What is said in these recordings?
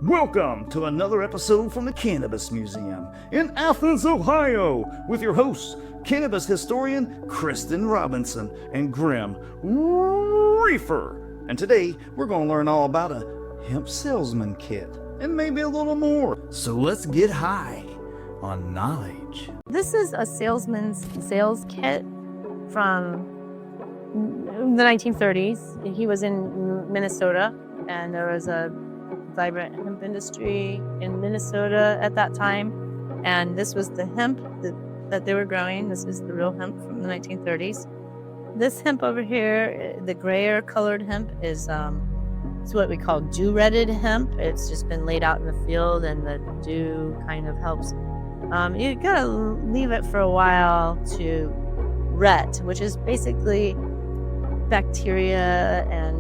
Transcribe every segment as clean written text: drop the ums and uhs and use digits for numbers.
Welcome to another episode from the Cannabis Museum in Athens, Ohio, with your hosts, cannabis historian Kristyn Robinson and Grim Reefer. And today we're going to learn all about a hemp salesman kit and maybe a little more. So let's get high on knowledge. This is a salesman's sales kit from the 1930s. He was in Minnesota, and there was a vibrant hemp industry in Minnesota at that time. And this was the hemp that they were growing. This is the real hemp from the 1930s. This hemp over here, the grayer colored hemp, is it's what we call dew-retted hemp. It's just been laid out in the field, and the dew kind of helps. You gotta leave it for a while to ret, which is basically bacteria and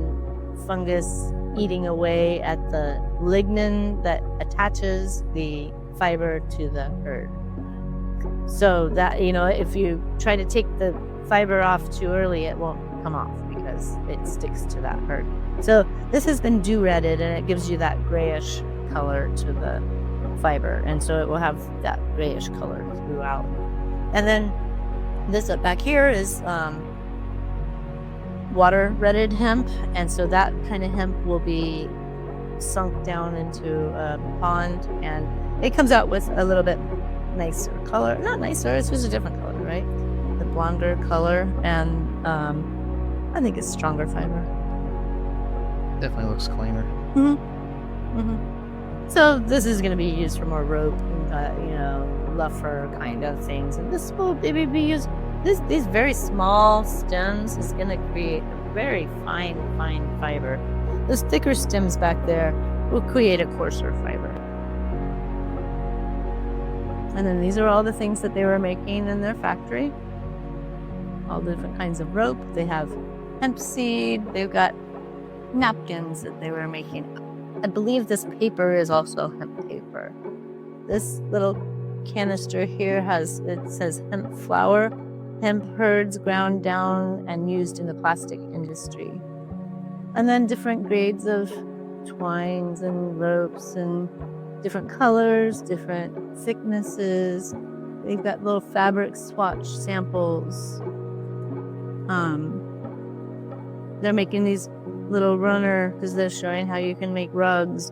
fungus eating away at the lignin that attaches the fiber to the herd. So that, if you try to take the fiber off too early, it won't come off because it sticks to that herd. So this has been dew-retted, and it gives you that grayish color to the fiber, and so it will have that grayish color throughout. And then this up back here is water-retted hemp, and so that kind of hemp will be sunk down into a pond, and it comes out with a little bit nicer color. Not nicer, it's just a different color, right? The blonder color, and I think it's stronger fiber. Definitely looks cleaner. So this is going to be used for more rope, luffer kind of things, and this will maybe be used. These very small stems is going to create a very fine fiber. Those thicker stems back there will create a coarser fiber. And then these are all the things that they were making in their factory. All the different kinds of rope. They have hemp seed. They've got napkins that they were making. I believe this paper is also hemp paper. This little canister here says hemp flour. Hemp herds ground down and used in the plastic industry. And then different grades of twines and ropes and different colors, different thicknesses. They've got little fabric swatch samples. They're making these little runner because they're showing how you can make rugs.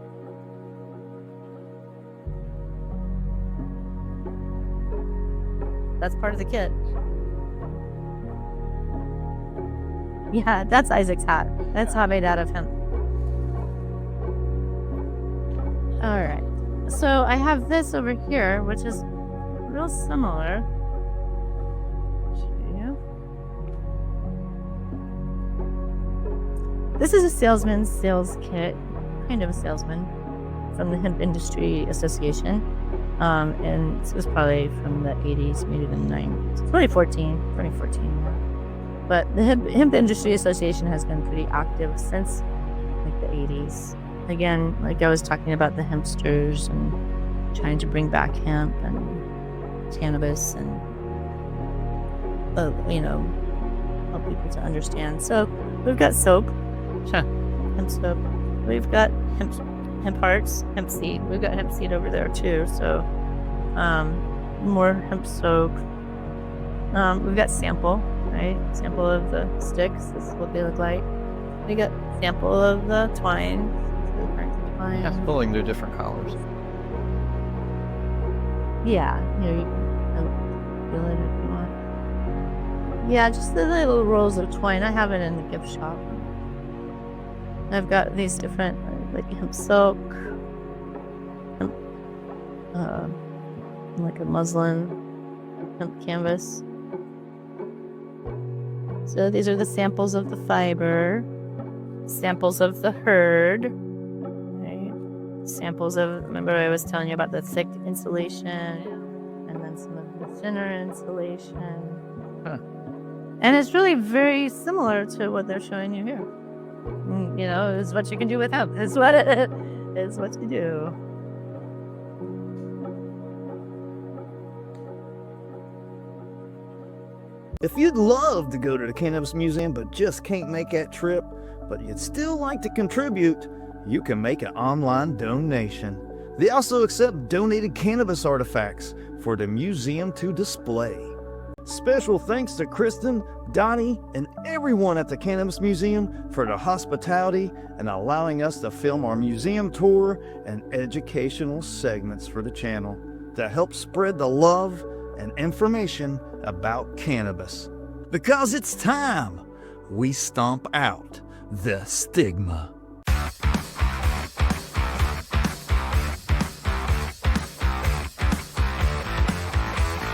That's part of the kit. Yeah, that's Isaac's hat. That's how made out of hemp. All right. So I have this over here, which is real similar. Show you. This is a salesman's sales kit, kind of a salesman, from the Hemp Industry Association. And this was probably from the 80s, maybe the 90s. 2014. But the Hemp Industry Association has been pretty active since like the 80s. Again, like I was talking about the hempsters and trying to bring back hemp and cannabis and, help people to understand. So we've got soap, hemp soap. We've got hemp hearts, hemp seed. We've got hemp seed over there too. So more hemp soap. We've got sample. Right? Sample of the sticks. This is what they look like. We got sample of the twine. Yeah, pulling through different colors. Yeah, here you can feel it if you want. Yeah, just the little rolls of twine. I have it in the gift shop. I've got these different, like hemp silk, like a muslin, hemp canvas. So these are the samples of the fiber, samples of the herd, right? Samples of, remember I was telling you about the thick insulation, and then some of the thinner insulation. And it's really very similar to what they're showing you here. It's what you can do with hemp. It's what you do. If you'd love to go to the Cannabis Museum but just can't make that trip, but you'd still like to contribute, you can make an online donation. They also accept donated cannabis artifacts for the museum to display. Special thanks to Kristyn, Donnie, and everyone at the Cannabis Museum for their hospitality and allowing us to film our museum tour and educational segments for the channel to help spread the love and information about cannabis. Because it's time we stomp out the stigma.